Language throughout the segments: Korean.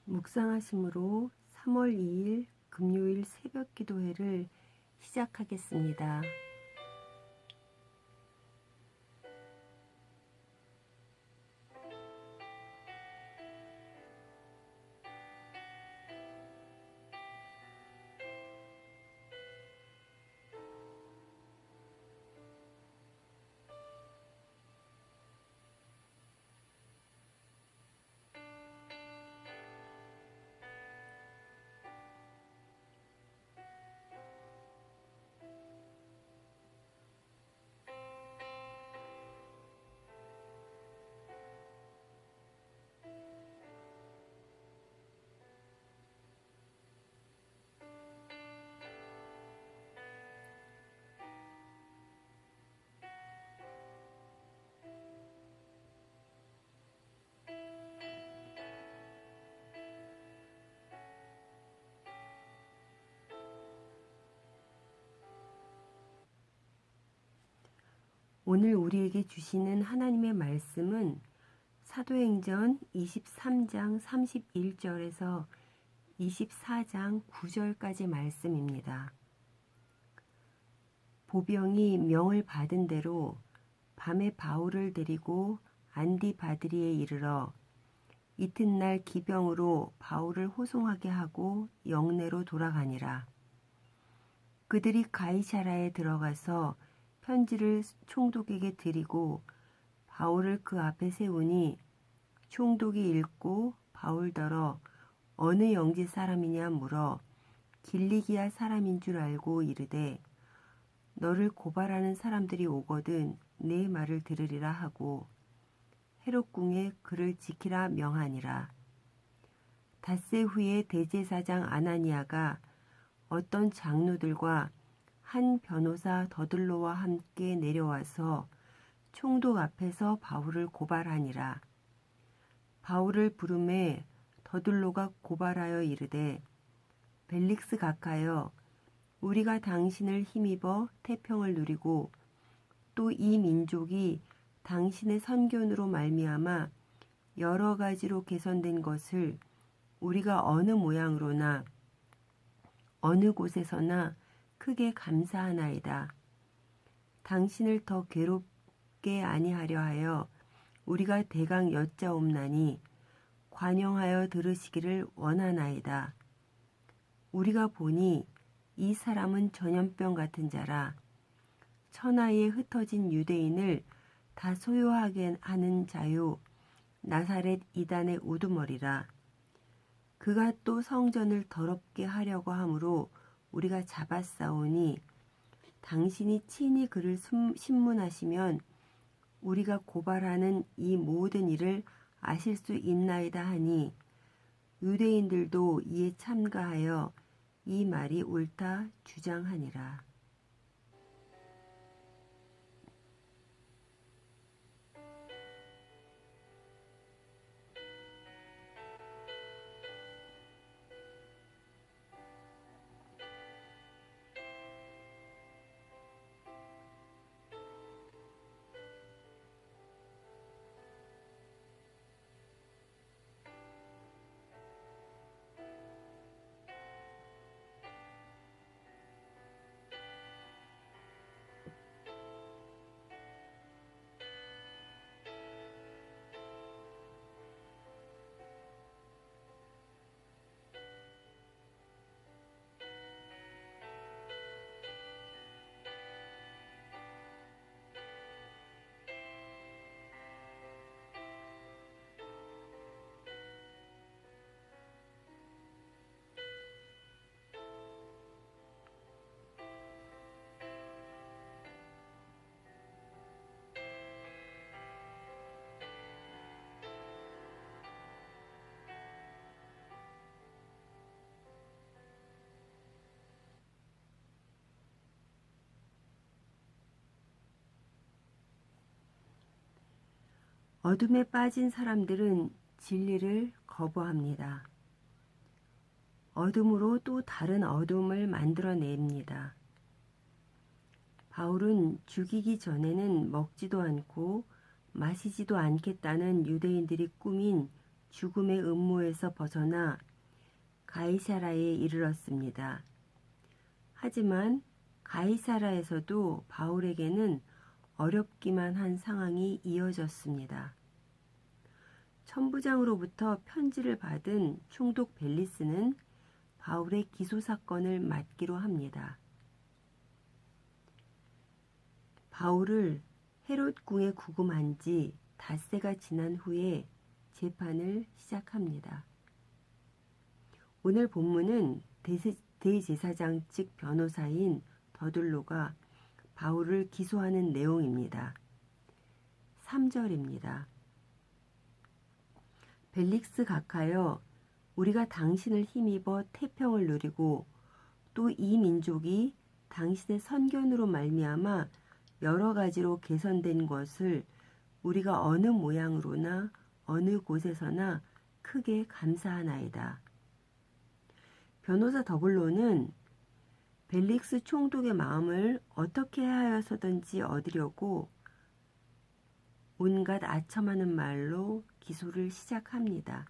묵상하심으로 3월 2일 금요일 새벽 기도회를 시작하겠습니다. 오늘 우리에게 주시는 하나님의 말씀은 사도행전 23장 31절에서 24장 9절까지 말씀입니다. 보병이 명을 받은 대로 밤에 바울을 데리고 안디바드리에 이르러 이튿날 기병으로 바울을 호송하게 하고 영내로 돌아가니라. 그들이 가이사라에 들어가서 편지를 총독에게 드리고 바울을 그 앞에 세우니 총독이 읽고 바울더러 어느 영지 사람이냐 물어 길리기아 사람인 줄 알고 이르되 너를 고발하는 사람들이 오거든 내 말을 들으리라 하고 헤롯궁에 그를 지키라 명하니라. 닷새 후에 대제사장 아나니아가 어떤 장로들과 한 변호사 더들로와 함께 내려와서 총독 앞에서 바울을 고발하니라. 바울을 부르매 더들로가 고발하여 이르되 벨릭스 각하여 우리가 당신을 힘입어 태평을 누리고 또 이 민족이 당신의 선견으로 말미암아 여러 가지로 개선된 것을 우리가 어느 모양으로나 어느 곳에서나 크게 감사하나이다. 당신을 더 괴롭게 아니하려 하여 우리가 대강 여짜옵나니 관용하여 들으시기를 원하나이다. 우리가 보니 이 사람은 전염병 같은 자라 천하에 흩어진 유대인을 다 소요하게 하는 자요 나사렛 이단의 우두머리라. 그가 또 성전을 더럽게 하려고 하므로 우리가 잡았사오니 당신이 친히 그를 신문하시면 우리가 고발하는 이 모든 일을 아실 수 있나이다 하니 유대인들도 이에 참가하여 이 말이 옳다 주장하니라. 어둠에 빠진 사람들은 진리를 거부합니다. 어둠으로 또 다른 어둠을 만들어냅니다. 바울은 죽이기 전에는 먹지도 않고 마시지도 않겠다는 유대인들이 꾸민 죽음의 음모에서 벗어나 가이사라에 이르렀습니다. 하지만 가이사라에서도 바울에게는 어렵기만 한 상황이 이어졌습니다. 천부장으로부터 편지를 받은 총독 벨리스는 바울의 기소 사건을 맡기로 합니다. 바울을 헤롯 궁에 구금한 지 닷새가 지난 후에 재판을 시작합니다. 오늘 본문은 대제사장 측 변호사인 더둘로가 바울을 기소하는 내용입니다. 3절입니다. 벨릭스 각하여, 우리가 당신을 힘입어 태평을 누리고 또 이 민족이 당신의 선견으로 말미암아 여러 가지로 개선된 것을 우리가 어느 모양으로나 어느 곳에서나 크게 감사하나이다. 변호사 더블로는 벨릭스 총독의 마음을 어떻게 하여서든지 얻으려고 온갖 아첨하는 말로 기소를 시작합니다.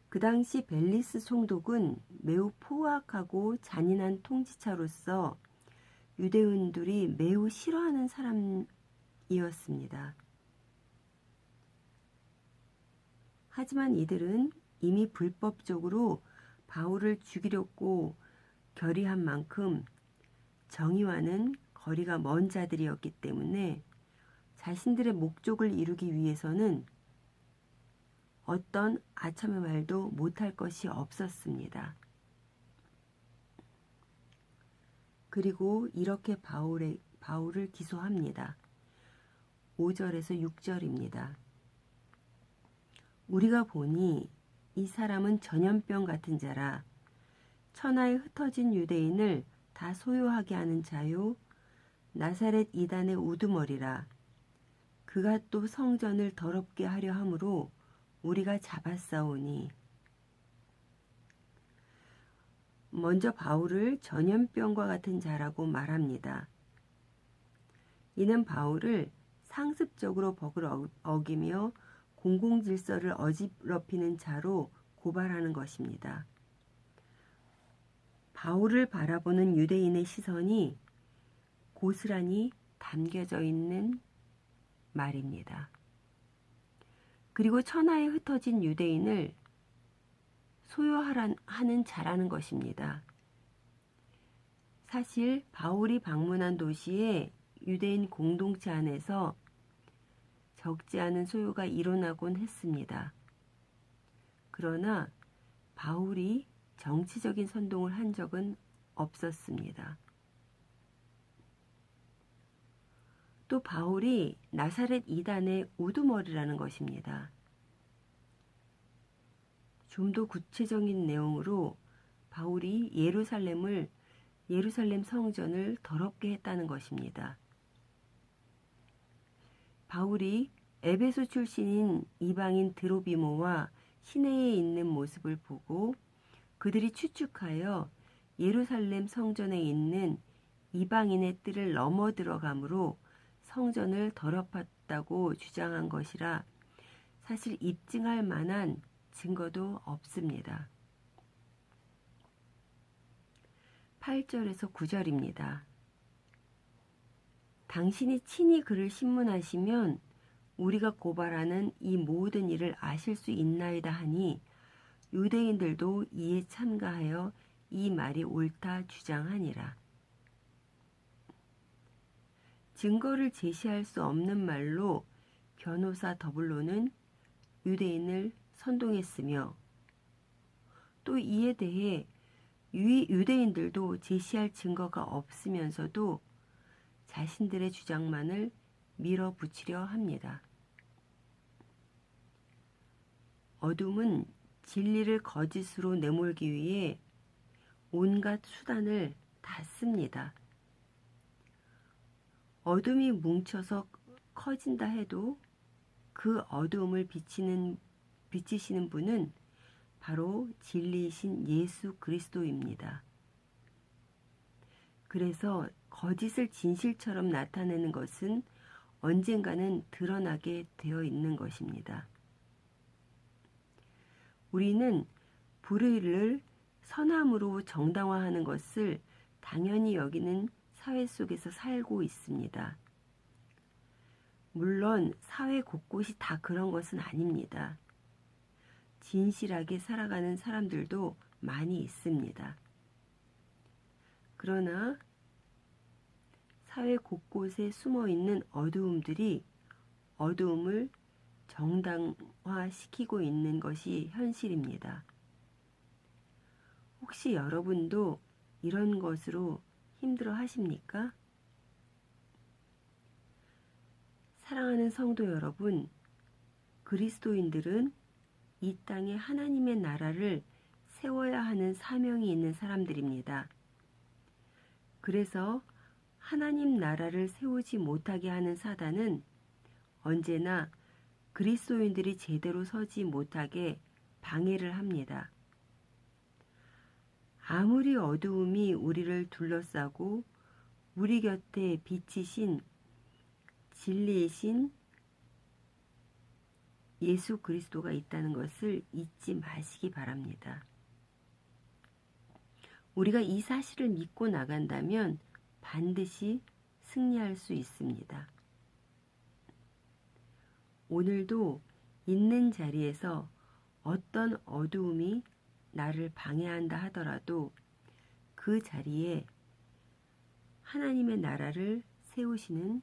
그 당시 벨리스 총독은 매우 포악하고 잔인한 통치자로서 유대인들이 매우 싫어하는 사람이었습니다. 하지만 이들은 이미 불법적으로 바울을 죽이려고 결의한 만큼 정의와는 거리가 먼 자들이었기 때문에 자신들의 목적을 이루기 위해서는 어떤 아첨의 말도 못할 것이 없었습니다. 그리고 이렇게 바울을 기소합니다. 5절에서 6절입니다. 우리가 보니 이 사람은 전염병 같은 자라. 천하에 흩어진 유대인을 다 소요하게 하는 자요, 나사렛 이단의 우두머리라. 그가 또 성전을 더럽게 하려 함으로 우리가 잡았사오니. 먼저 바울을 전염병과 같은 자라고 말합니다. 이는 바울을 상습적으로 법을 어기며 공공질서를 어지럽히는 자로 고발하는 것입니다. 바울을 바라보는 유대인의 시선이 고스란히 담겨져 있는 말입니다. 그리고 천하에 흩어진 유대인을 소요하는 자라는 것입니다. 사실 바울이 방문한 도시의 유대인 공동체 안에서 적지 않은 소요가 일어나곤 했습니다. 그러나 바울이 정치적인 선동을 한 적은 없었습니다. 또 바울이 나사렛 이단의 우두머리라는 것입니다. 좀 더 구체적인 내용으로 바울이 예루살렘 성전을 더럽게 했다는 것입니다. 바울이 에베소 출신인 이방인 드로비모와 시내에 있는 모습을 보고 그들이 추측하여 예루살렘 성전에 있는 이방인의 뜰을 넘어 들어가므로 성전을 더럽혔다고 주장한 것이라 사실 입증할 만한 증거도 없습니다. 8절에서 9절입니다. 당신이 친히 그를 신문하시면 우리가 고발하는 이 모든 일을 아실 수 있나이다 하니 유대인들도 이에 참가하여 이 말이 옳다 주장하니라. 증거를 제시할 수 없는 말로 변호사 더블로는 유대인을 선동했으며 또 이에 대해 유대인들도 제시할 증거가 없으면서도 자신들의 주장만을 밀어붙이려 합니다. 어둠은 진리를 거짓으로 내몰기 위해 온갖 수단을 다 씁니다. 어둠이 뭉쳐서 커진다 해도 그 어두움을 비치시는 분은 바로 진리이신 예수 그리스도입니다. 그래서 거짓을 진실처럼 나타내는 것은 언젠가는 드러나게 되어 있는 것입니다. 우리는 불의를 선함으로 정당화하는 것을 당연히 여기는 사회 속에서 살고 있습니다. 물론 사회 곳곳이 다 그런 것은 아닙니다. 진실하게 살아가는 사람들도 많이 있습니다. 그러나 사회 곳곳에 숨어있는 어두움들이 어두움을 정당화시키고 있는 것이 현실입니다. 혹시 여러분도 이런 것으로 힘들어 하십니까? 사랑하는 성도 여러분, 그리스도인들은 이 땅에 하나님의 나라를 세워야 하는 사명이 있는 사람들입니다. 그래서 하나님 나라를 세우지 못하게 하는 사단은 언제나 그리스도인들이 제대로 서지 못하게 방해를 합니다. 아무리 어두움이 우리를 둘러싸고 우리 곁에 빛이신 진리이신 예수 그리스도가 있다는 것을 잊지 마시기 바랍니다. 우리가 이 사실을 믿고 나간다면 반드시 승리할 수 있습니다. 오늘도 있는 자리에서 어떤 어두움이 나를 방해한다 하더라도 그 자리에 하나님의 나라를 세우시는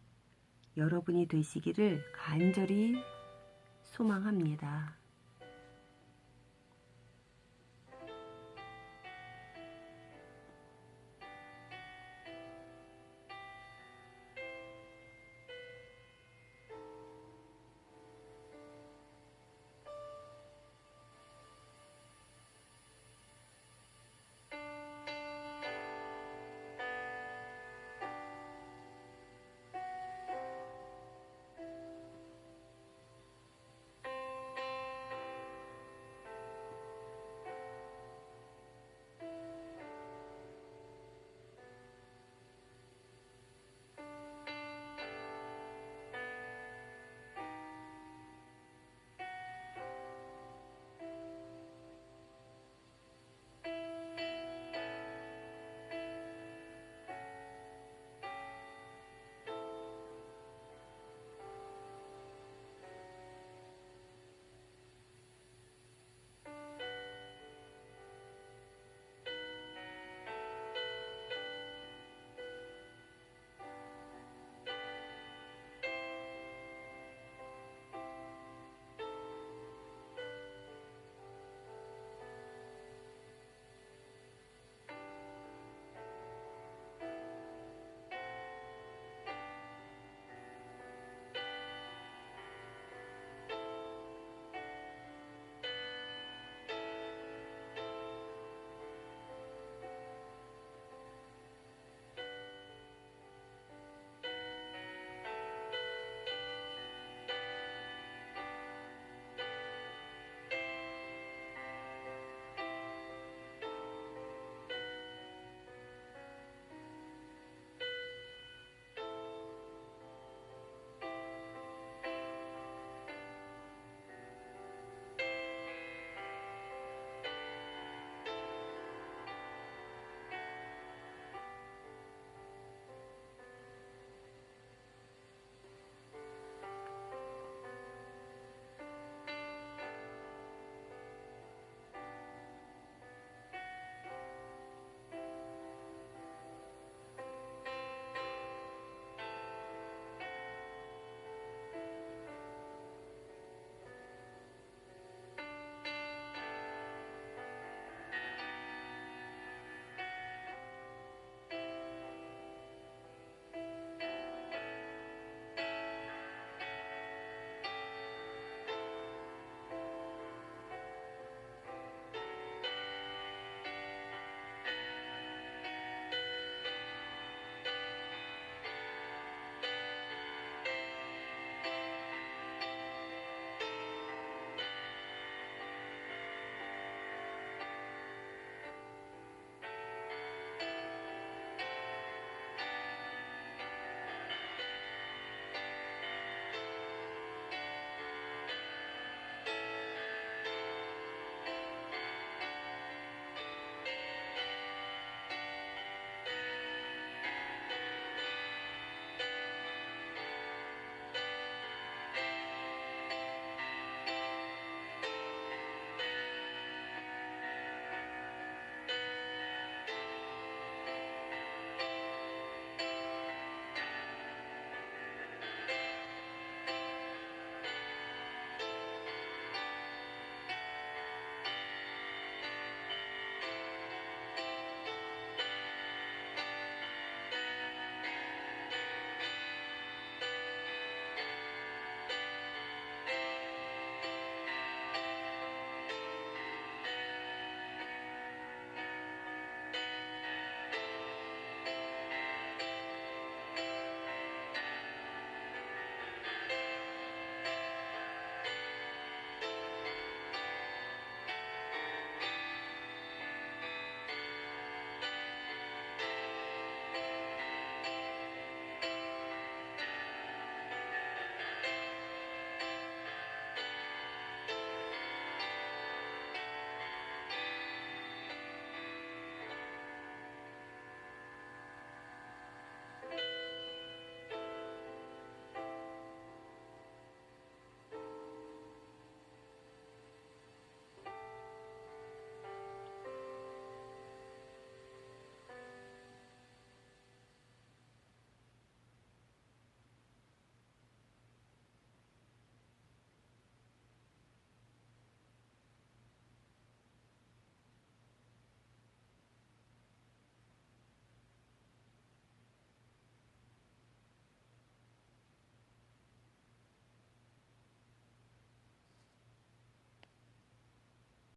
여러분이 되시기를 간절히 소망합니다.